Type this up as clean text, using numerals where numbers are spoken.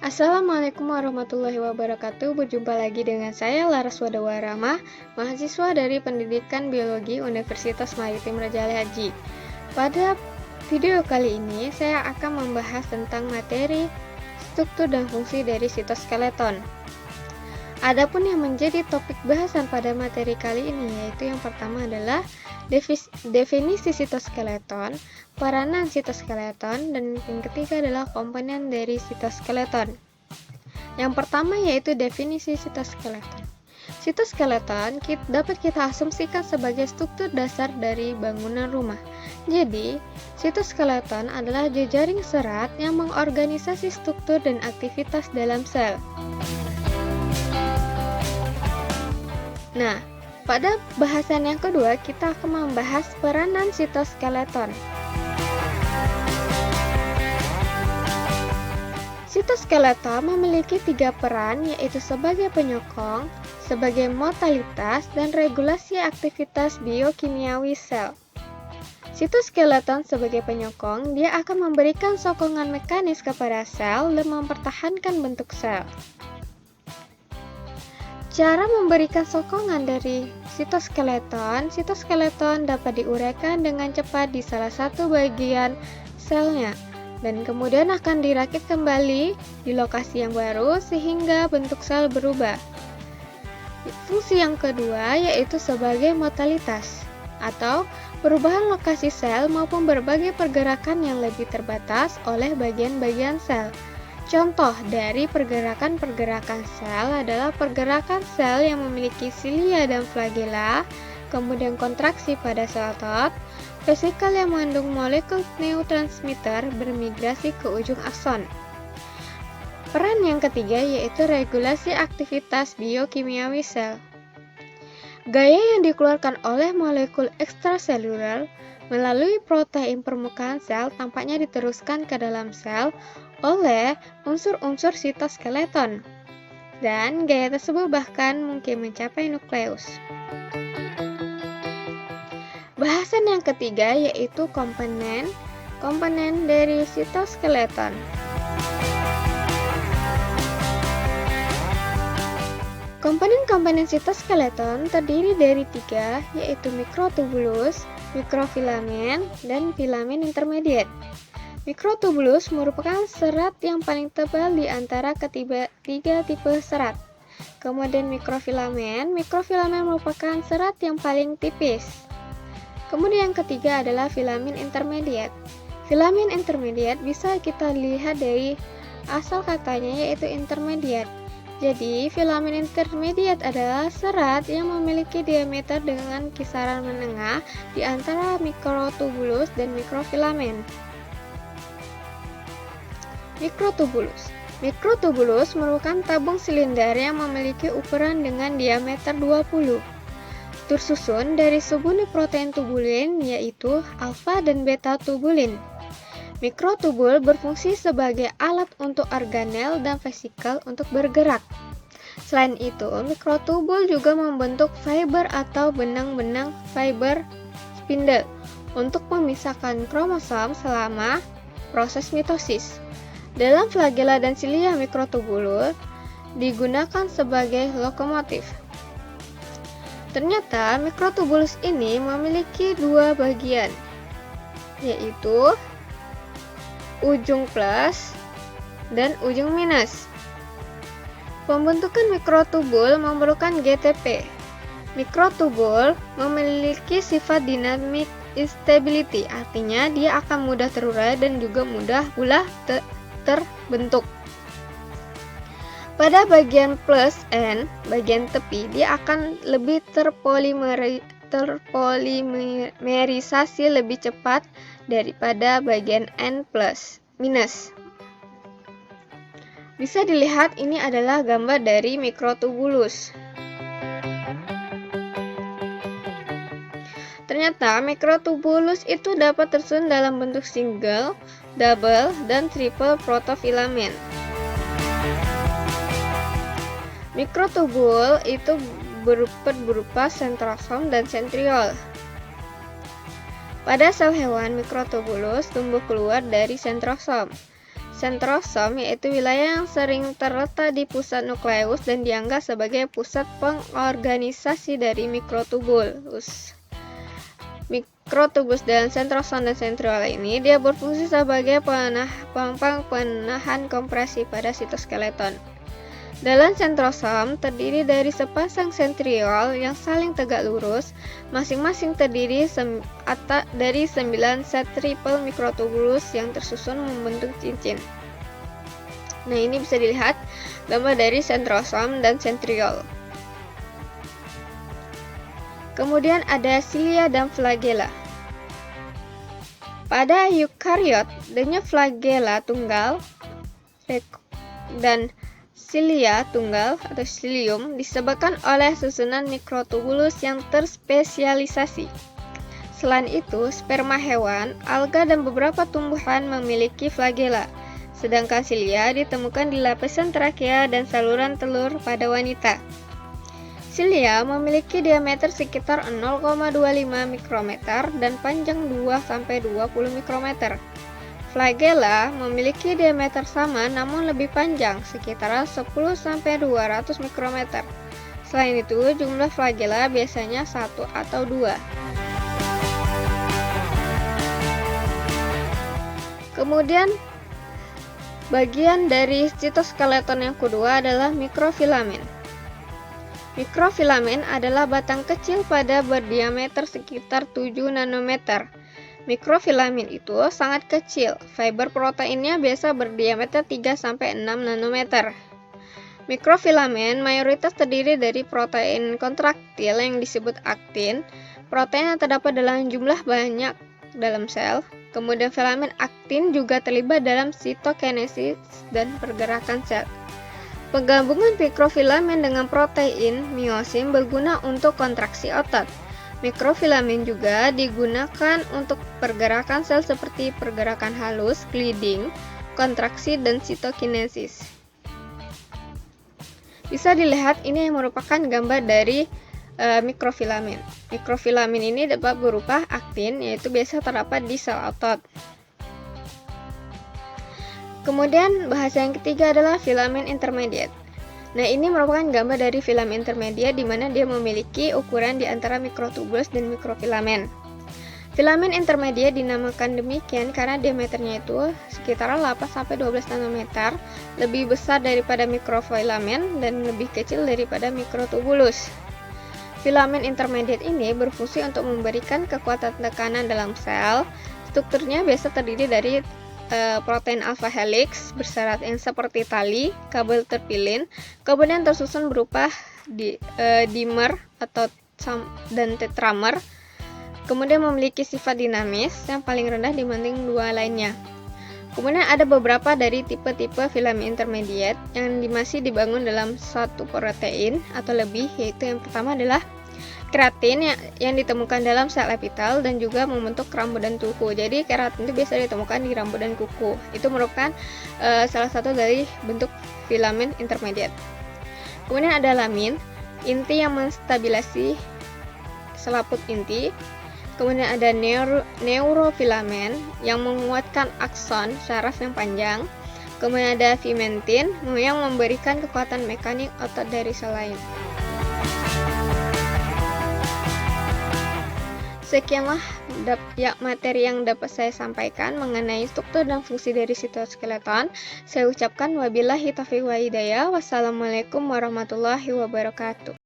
Assalamualaikum warahmatullahi wabarakatuh. Berjumpa lagi dengan saya Laras Wadawarama, mahasiswa dari Pendidikan Biologi Universitas Maritim Raja Ali Haji. Pada video kali ini saya akan membahas tentang materi struktur dan fungsi dari sitoskeleton. Adapun yang menjadi topik bahasan pada materi kali ini yaitu yang pertama adalah definisi sitoskeleton, peranan sitoskeleton, dan yang ketiga adalah komponen dari sitoskeleton. Yang pertama yaitu definisi sitoskeleton. Sitoskeleton dapat kita asumsikan sebagai struktur dasar dari bangunan rumah. Jadi, sitoskeleton adalah jejaring serat yang mengorganisasi struktur dan aktivitas dalam sel. Nah, pada bahasan yang kedua kita akan membahas peranan sitoskeleton. Sitoskeleton memiliki 3 peran, yaitu sebagai penyokong, sebagai motalitas, dan regulasi aktivitas biokimiawi sel. Sitoskeleton sebagai penyokong, dia akan memberikan sokongan mekanis kepada sel dan mempertahankan bentuk sel. Cara memberikan sokongan dari sitoskeleton dapat diuraikan dengan cepat di salah satu bagian selnya dan kemudian akan dirakit kembali di lokasi yang baru sehingga bentuk sel berubah. Fungsi yang kedua yaitu sebagai motalitas atau perubahan lokasi sel maupun berbagai pergerakan yang lebih terbatas oleh bagian-bagian sel. Contoh dari pergerakan-pergerakan sel adalah pergerakan sel yang memiliki silia dan flagella, kemudian kontraksi pada sel otot, vesikel yang mengandung molekul neurotransmitter bermigrasi ke ujung akson. Peran yang ketiga yaitu regulasi aktivitas biokimiawi sel. Gaya yang dikeluarkan oleh molekul ekstraseluler melalui protein permukaan sel tampaknya diteruskan ke dalam sel oleh unsur-unsur sitoskeleton, dan gaya tersebut bahkan mungkin mencapai nukleus. Bahasan yang ketiga yaitu komponen dari sitoskeleton. Komponen-komponen sitoskeleton terdiri dari 3, yaitu mikrotubulus, mikrofilamen, dan filamen intermediate. Mikrotubulus merupakan serat yang paling tebal di antara tiga tipe serat. Kemudian mikrofilamen merupakan serat yang paling tipis. Kemudian yang ketiga adalah filamen intermediate. Filamen intermediate bisa kita lihat dari asal katanya yaitu intermediate. Jadi, filamen intermediate adalah serat yang memiliki diameter dengan kisaran menengah di antara mikrotubulus dan mikrofilamen. Mikrotubulus merupakan tabung silinder yang memiliki ukuran dengan diameter 20. Tersusun dari subunit protein tubulin yaitu alfa dan beta tubulin. Mikrotubul berfungsi sebagai alat untuk organel dan vesikel untuk bergerak. Selain itu, mikrotubul juga membentuk fiber atau benang-benang fiber spindle untuk memisahkan kromosom selama proses mitosis. Dalam flagella dan silia mikrotubulus digunakan sebagai lokomotif. Ternyata mikrotubulus ini memiliki 2 bagian, yaitu ujung plus dan ujung minus. Pembentukan mikrotubul memerlukan GTP. Mikrotubul memiliki sifat dynamic instability, artinya dia akan mudah terurai dan juga mudah pula terbentuk. Pada bagian plus N, bagian tepi, dia akan lebih terpolimerisasi lebih cepat daripada bagian N plus minus. Bisa dilihat ini adalah gambar dari mikrotubulus. Ternyata mikrotubulus itu dapat tersusun dalam bentuk single, double, dan triple protofilamen. Mikrotubul itu berupa sentrosom dan sentriol. Pada sel hewan, mikrotubulus tumbuh keluar dari sentrosom. sentrosom, yaitu wilayah yang sering terletak di pusat nukleus dan dianggap sebagai pusat pengorganisasi dari mikrotubulus. Mikrotubulus dan sentrosom dan sentriol ini dia berfungsi sebagai penahan kompresi pada sitoskeleton. Dalam sentrosom terdiri dari sepasang sentriol yang saling tegak lurus, masing-masing terdiri dari 9 set triple mikrotubulus yang tersusun membentuk cincin. Nah, ini bisa dilihat gambar dari sentrosom dan sentriol. Kemudian ada silia dan flagella. Pada eukariot, adanya flagella tunggal dan silia tunggal atau cilium disebabkan oleh susunan mikrotubulus yang terspesialisasi. Selain itu, sperma hewan, alga dan beberapa tumbuhan memiliki flagella, sedangkan silia ditemukan di lapisan trakea dan saluran telur pada wanita. Silia memiliki diameter sekitar 0,25 mikrometer dan panjang 2-20 mikrometer. Flagella memiliki diameter sama namun lebih panjang, sekitar 10-200 mikrometer. Selain itu, jumlah flagella biasanya 1 atau 2. Kemudian, bagian dari sitoskeleton yang kedua adalah mikrofilamen. Mikrofilamen adalah batang kecil pada berdiameter sekitar 7 nanometer. Mikrofilamen itu sangat kecil, fiber proteinnya biasa berdiameter 3-6 nanometer. Mikrofilamen mayoritas terdiri dari protein kontraktil yang disebut aktin, protein yang terdapat dalam jumlah banyak dalam sel. Kemudian filamen aktin juga terlibat dalam sitokinesis dan pergerakan sel. Penggabungan mikrofilamen dengan protein miosin berguna untuk kontraksi otot. Mikrofilamen juga digunakan untuk pergerakan sel seperti pergerakan halus, gliding, kontraksi, dan sitokinesis. Bisa dilihat ini yang merupakan gambar dari mikrofilamen. Mikrofilamen ini dapat berupa aktin, yaitu biasa terdapat di sel otot. Kemudian bahasa yang ketiga adalah filamen intermediate. Nah, ini merupakan gambar dari filamen intermediate di mana dia memiliki ukuran di antara mikrotubulus dan mikrofilamen. Filamen intermediate dinamakan demikian karena diameternya itu sekitar 8-12 nanometer, lebih besar daripada mikrofilamen dan lebih kecil daripada mikrotubulus. Filamen intermediate ini berfungsi untuk memberikan kekuatan tekanan dalam sel. Strukturnya biasa terdiri dari protein alpha helix berserat yang seperti tali, kabel terpilin, kemudian tersusun berupa dimer atau dan tetramer, kemudian memiliki sifat dinamis yang paling rendah dibanding dua lainnya. Kemudian ada beberapa dari tipe-tipe filamen intermediate yang masih dibangun dalam satu protein atau lebih, yaitu yang pertama adalah keratin yang ditemukan dalam sel epitel dan juga membentuk rambut dan kuku. Jadi keratin itu biasa ditemukan di rambut dan kuku. Itu merupakan salah satu dari bentuk filamen intermediate. Kemudian ada lamin, inti yang menstabilisasi selaput inti. Kemudian ada neurofilamen yang menguatkan akson saraf yang panjang. Kemudian ada fimentin yang memberikan kekuatan mekanik otot dari sel lain. Sekianlah materi yang dapat saya sampaikan mengenai struktur dan fungsi dari sitoskeleton. Saya ucapkan wabillahi taufiq wa hidayah. Wassalamualaikum warahmatullahi wabarakatuh.